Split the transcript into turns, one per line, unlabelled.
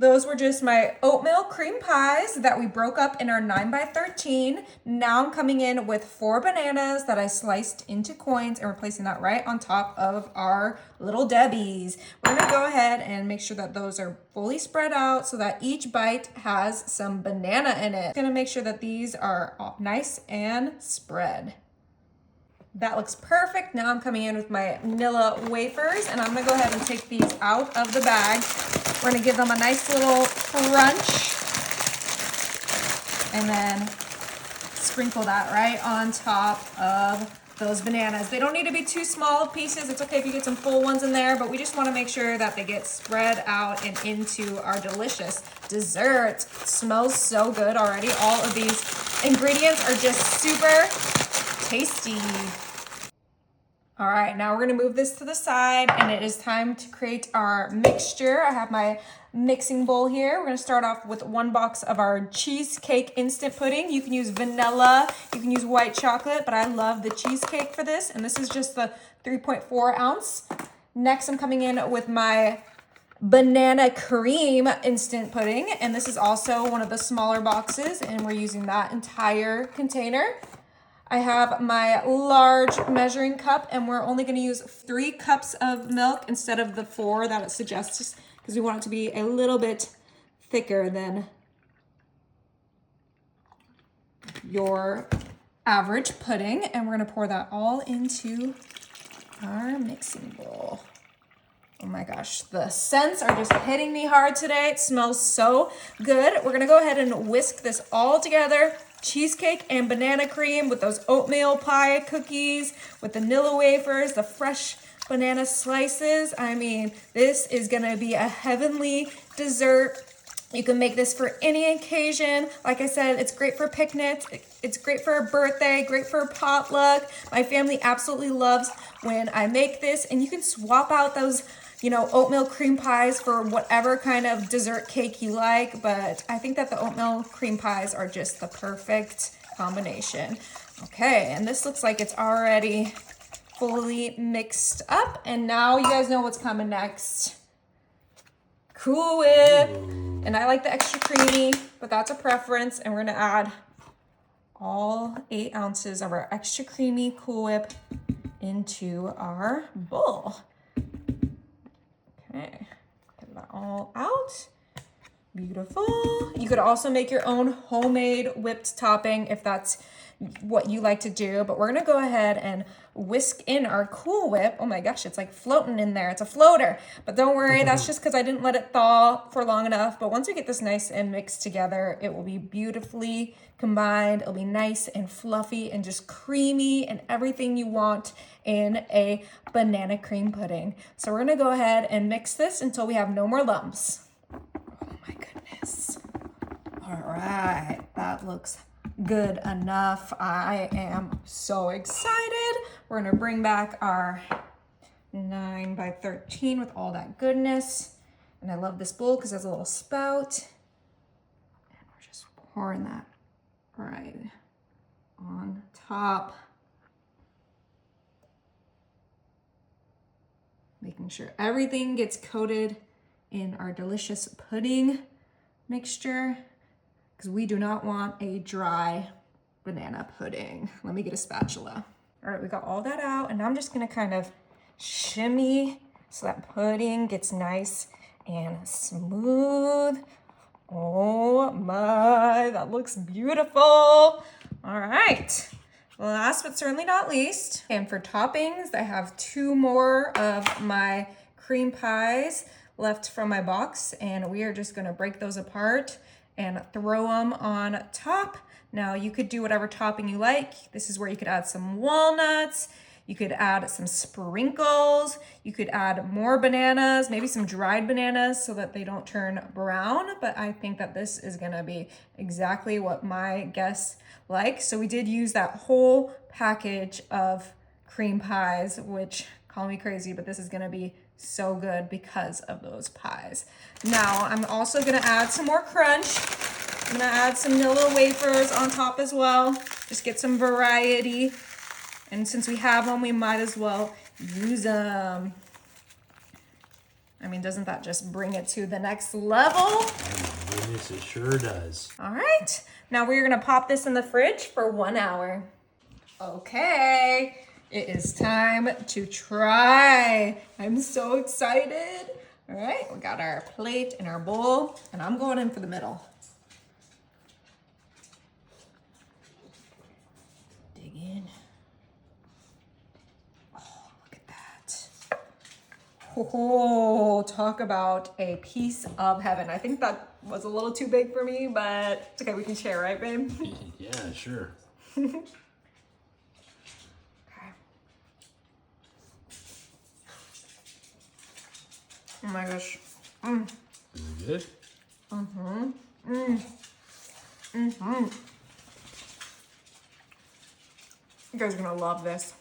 those were just my oatmeal cream pies that we broke up in our 9x13. Now I'm coming in with 4 bananas that I sliced into coins and we're placing that right on top of our little Debbies. We're gonna go ahead and make sure that those are fully spread out so that each bite has some banana in it. Gonna make sure that these are all nice and spread. That looks perfect. Now I'm coming in with my Nilla wafers and I'm gonna go ahead and take these out of the bag. We're gonna give them a nice little crunch and then sprinkle that right on top of those bananas. They don't need to be too small of pieces. It's okay if you get some full ones in there, but we just wanna make sure that they get spread out and into our delicious dessert. It smells so good already. All of these ingredients are just super tasty. All right, now we're gonna move this to the side and it is time to create our mixture. I have my mixing bowl here. We're gonna start off with 1 box of our cheesecake instant pudding. You can use vanilla, you can use white chocolate, but I love the cheesecake for this. And this is just the 3.4 ounce. Next, I'm coming in with my banana cream instant pudding. And this is also one of the smaller boxes and we're using that entire container. I have my large measuring cup and we're only gonna use 3 cups of milk instead of the 4 that it suggests because we want it to be a little bit thicker than your average pudding. And we're gonna pour that all into our mixing bowl. Oh my gosh, the scents are just hitting me hard today. It smells so good. We're gonna go ahead and whisk this all together. Cheesecake and banana cream with those oatmeal pie cookies, with the Nilla wafers, the fresh banana slices. I mean, this is gonna be a heavenly dessert. You can make this for any occasion. Like I said, it's great for picnics. It's great for a birthday, great for a potluck. My family absolutely loves when I make this, and you can swap out those oatmeal cream pies for whatever kind of dessert cake you like, but I think that the oatmeal cream pies are just the perfect combination. Okay, and this looks like it's already fully mixed up, and now you guys know what's coming next. Cool Whip. And I like the extra creamy, but that's a preference, and we're gonna add all 8 ounces of our extra creamy Cool Whip into our bowl. Okay, get that all out. Beautiful. You could also make your own homemade whipped topping if that's what you like to do, but we're gonna go ahead and whisk in our Cool Whip. Oh my gosh, it's like floating in there. It's a floater, but don't worry, that's just because I didn't let it thaw for long enough. But once we get this nice and mixed together, it will be beautifully combined. It'll be nice and fluffy and just creamy and everything you want in a banana cream pudding. So we're gonna go ahead and mix this until we have no more lumps. Oh my goodness. All right, that looks good enough. I am so excited. We're gonna bring back our 9x13 with all that goodness. And I love this bowl because it has a little spout. And we're just pouring that right on top. Making sure everything gets coated in our delicious pudding mixture, because we do not want a dry banana pudding. Let me get a spatula. All right, we got all that out, and I'm just gonna kind of shimmy so that pudding gets nice and smooth. Oh my, that looks beautiful. All right, last but certainly not least, and for toppings, I have 2 more of my cream pies left from my box, and we are just gonna break those apart and throw them on top. Now you could do whatever topping you like. This is where you could add some walnuts, you could add some sprinkles, you could add more bananas, maybe some dried bananas so that they don't turn brown, but I think that this is gonna be exactly what my guests like. So we did use that whole package of cream pies, which, call me crazy, but this is gonna be so good because of those pies. Now I'm also gonna add some more crunch. I'm gonna add some Nilla wafers on top as well. Just get some variety. And since we have them, we might as well use them. I mean, doesn't that just bring it to the next level?
Oh my goodness, it sure does.
All right, now we're gonna pop this in the fridge for 1 hour. Okay, it is time to try. I'm so excited. All right, we got our plate and our bowl, and I'm going in for the middle. Dig in. Oh, look at that. Oh, talk about a piece of heaven. I think that was a little too big for me, but it's okay, we can share, right, babe?
Yeah, sure.
Okay. Oh my gosh.
Is it good?
You guys are gonna love this.